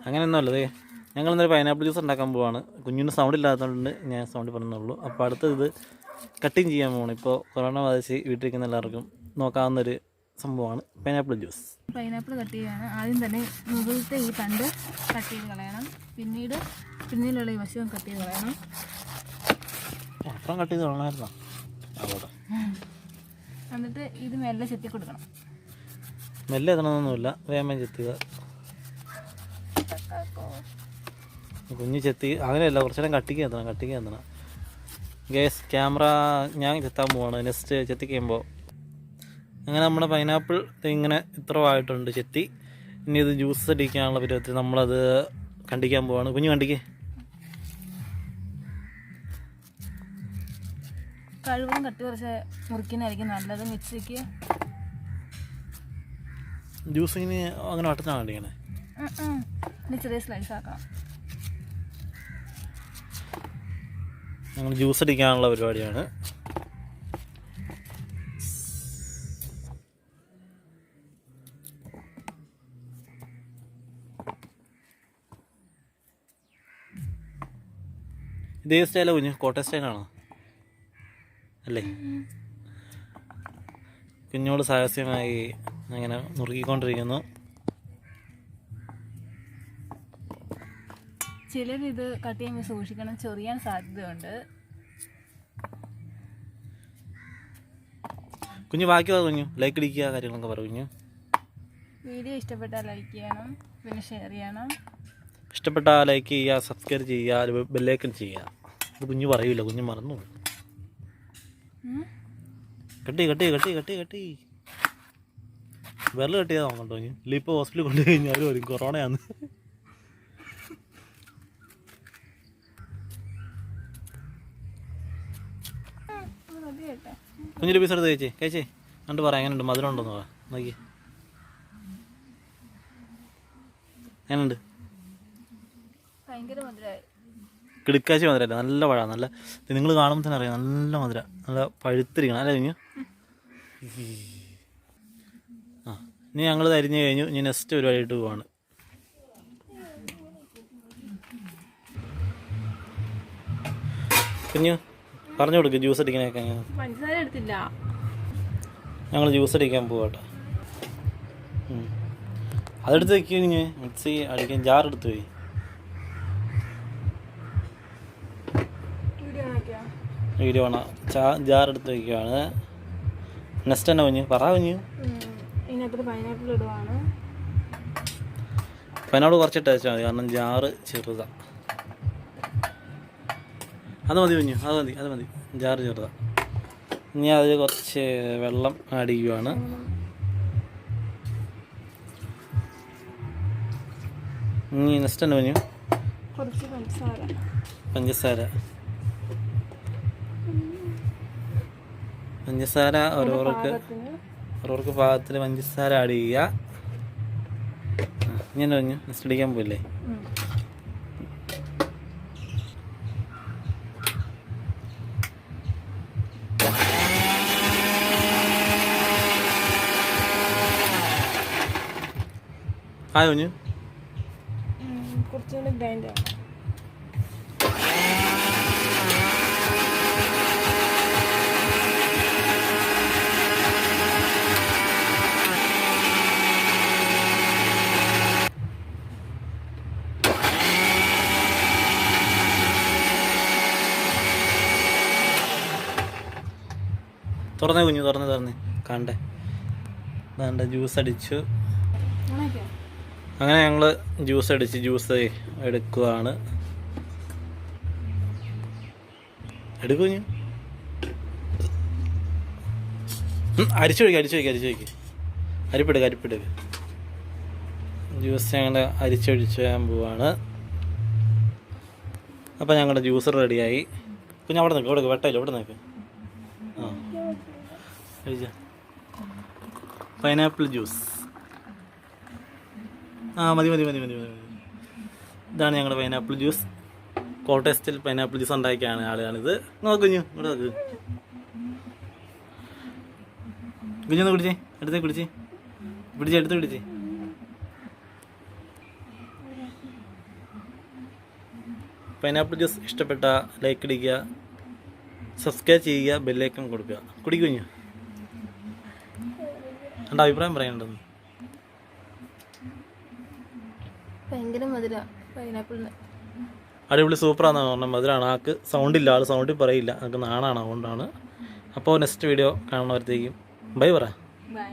അങ്ങനെയൊന്നും അല്ലതേ. ഞങ്ങളിന്നൊരു pineapple juice ഉണ്ടാക്കാൻ പോവാണ്. കുഞ്ഞിന് സൗണ്ട് ഇല്ലാത്തതുകൊണ്ട് ഞാൻ സൗണ്ട് പറയുന്നുള്ളൂ. അപ്പോൾ അടുത്തത് കട്ടിങ് ചെയ്യാൻ പോകണം. ഇപ്പോൾ കൊറോണ ബാധിച്ച് വീട്ടിലിരിക്കുന്ന എല്ലാവർക്കും നോക്കാവുന്നൊരു സംഭവമാണ് പൈനാപ്പിൾ ജ്യൂസ്. പൈനാപ്പിൾ കട്ട് ചെയ്യാണ്. ആദ്യം തന്നെ മുകളിലത്തെ ഈ തണ്ട് കട്ട് ചെയ്ത് കളയണം. പിന്നീട് പിന്നിലുള്ള ഈ വശവും കട്ട് ചെയ്ത് കളയണം. അപ്പുറം കട്ട് ചെയ്ത് കളയണമായിരുന്നോ? എന്നിട്ട് ഇത് മെല്ലെ ചെത്തി കൊടുക്കണം. മെല്ലെ എത്തണമെന്നൊന്നുമില്ല, വേഗം ചെത്തുക. കുഞ്ഞ് ചെത്തി അങ്ങനെയല്ല, കുറച്ചു നേരം കട്ടിക്ക് എത്തണം. ഗ്യാസ് ക്യാമറ ഞാൻ ചെത്താൻ പോവാണ് നെക്സ്റ്റ് ചെത്തിക്കുമ്പോൾ. അങ്ങനെ നമ്മുടെ പൈനാപ്പിൾ ഇങ്ങനെ ഇത്രമായിട്ടുണ്ട് ചെത്തി. ഇനി ഇത് ജ്യൂസ് അടിക്കാനുള്ള പരുവത്തിൽ നമ്മളത് കണ്ടിക്കാൻ പോവാണ്. കുഞ്ഞ് കണ്ടിക്ക്. കഴിവതും കട്ടി കുറച്ച് മുറിക്കുന്നതായിരിക്കും നല്ലത്. മിക്സിക്ക് ജ്യൂസിന് അങ്ങനെ വട്ടത്താണ് കണ്ടിക്കണേ. ഇനി ചെറിയ സ്ലൈസ് ആക്കണം. ഞങ്ങൾ ജ്യൂസ് അടിക്കാനുള്ള പരിപാടിയാണ്. ഇതേ സ്റ്റൈലാണ് കുഞ്ഞ്? കോട്ടയം സ്റ്റൈലാണോ അല്ലേ? കുഞ്ഞോട് സാഹസ്യമായി അങ്ങനെ മുറുകിക്കൊണ്ടിരിക്കുന്നു. ചിലർ ഇത് കട്ട് ചെയ്യുമ്പോൾ സൂക്ഷിക്കണം, ചൊറിയാൻ സാധ്യതയുണ്ട്. കുഞ്ഞു ബാക്കി കുഞ്ഞു ലൈക്ക് അടിക്കുക, കാര്യങ്ങളൊക്കെ പറ കുഞ്ഞു. വീഡിയോ ഇഷ്ടപ്പെട്ടാൽ ലൈക്ക് ചെയ്യണം, പിന്നെ ഷെയർ ചെയ്യണം. ഇഷ്ടപ്പെട്ടാൽ ലൈക്ക് ചെയ്യുക, സബ്സ്ക്രൈബ് ചെയ്യുക, ബെല്ലൈക്കൺ ചെയ്യുക. ഇത് കുഞ്ഞു പറയൂല, കുഞ്ഞു മറന്നു. കട്ടി വിരൽ കട്ടിയാൽ നോക്കണ്ടോ കുഞ്ഞു? ഇല്ല, ഇപ്പോൾ ഹോസ്പിറ്റലിൽ കൊണ്ടു കഴിഞ്ഞാൽ അവർ പറയും കൊറോണയാന്ന്. കുഞ്ഞൊരു പീസ് എടുത്ത് കഴിച്ചേ കണ്ട് പറയാം എങ്ങനെയുണ്ട്, മധുരം ഉണ്ടോന്ന് പറയാം. നോക്കി എങ്ങനെയുണ്ട്? കിടുക്കാച്ചി മധുരമല്ല, നല്ല പഴ. നല്ല നിങ്ങൾ കാണുമ്പോൾ തന്നെ അറിയാം, നല്ല മധുര, നല്ല പഴുത്തിരിക്കണം അല്ലേ കുഞ്ഞു? ഇനി ഞങ്ങൾ അരിഞ്ഞു കഴിഞ്ഞു. ഇനി നെക്സ്റ്റ് പരിപാടിയിട്ട് പോവാണ്. കുഞ്ഞു പറഞ്ഞു കൊടുക്കും ജ്യൂസ് അടിക്കാനൊക്കെ. പഞ്ചസാര എടുത്തില്ല. ഞങ്ങൾ ജ്യൂസ് അടിക്കാൻ പോവാട്ടോ. അതെടുത്ത് വയ്ക്കുക കുഞ്ഞ്. മിക്സി അടിക്കാൻ ജാർ എടുത്ത് പോയി. വീഡിയോ ആണ്. ജാർ എടുത്ത് വയ്ക്കുകയാണ്. നെക്സ്റ്റ് തന്നെ കുഞ്ഞ് പറ കുഞ്ഞ്. പൈനാപ്പിൾ കുറച്ച് ടേസ്റ്റ് മതി, കാരണം ജാറ് ചെറുതാണ്. അത് മതി കുഞ്ഞു, അത് മതി. ജാറ് ചെറുതാണ്. ഇനി അതിൽ കുറച്ച് വെള്ളം ആഡ് ചെയ്യുകയാണ്. ഇനി നെക്സ്റ്റ് തന്നെ കുഞ്ഞു പഞ്ചസാര ഓരോർക്ക് പാകത്തിന് പഞ്ചസാര ആഡ് ചെയ്യുക. ഇങ്ങനെ കുഞ്ഞു നെക്സ്റ്റ് അടിക്കാൻ പോയില്ലേ? ഹായ് കുഞ്ഞു. കുറച്ചുകൂടി ഗ്രൈൻഡ് ആവും. തുറന്നേ കുഞ്ഞു, തുറന്നേ കണ്ടേ. വേണ്ട ജ്യൂസ് അടിച്ചു. അങ്ങനെ ഞങ്ങൾ ജ്യൂസ് അടിച്ച് ജ്യൂസ് എടുക്കുകയാണ്. എടുക്കുഞ്ഞു അരിച്ചു വയ്ക്കുക. അരിപ്പിടുക. ജ്യൂസ് ഞങ്ങൾ അരിച്ചൊഴിച്ച് ചെയ്യാൻ പോവാണ്. അപ്പോൾ ഞങ്ങളുടെ ജ്യൂസ് റെഡിയായി. കുഞ്ഞ് അവിടെ നിൽക്കും, ഇവിടെ വെട്ടയില്ല, ഇവിടെ നിൽക്കും. Pineapple juice. മതി. ഇതാണ് ഞങ്ങളുടെ pineapple juice. Kottayam style pineapple juice ഉണ്ടാക്കിയാണ് ആളാണിത്. നോക്കുഞ്ഞു ഇവിടെ നോക്ക്. കുഞ്ഞൊന്ന് കുടിച്ചേ, എടുത്ത് കുടിച്ചേ. പൈനാപ്പിൾ ജ്യൂസ് ഇഷ്ടപ്പെട്ട ലൈക്ക് അടിക്കുക, സബ്സ്ക്രൈബ് ചെയ്യുക, ബെല്ലൈക്കൺ കൊടുക്കുക. കുടിക്കുഞ്ഞു എൻ്റെ അഭിപ്രായം പറയാനുണ്ടെന്ന്. ഭയങ്കര മധുര പൈനാപ്പിളിന്. അടിപൊളി സൂപ്പറാണെന്നാണ് പറഞ്ഞത്. മധുരമാണ്. ആൾക്ക് സൗണ്ടില്ല, ആൾ സൗണ്ടിൽ പറയില്ല, ആൾക്ക് നാണാണ്, അതുകൊണ്ടാണ്. അപ്പോൾ നെക്സ്റ്റ് വീഡിയോ കാണുന്നവരത്തേക്കും ബൈ പറ. ബൈ.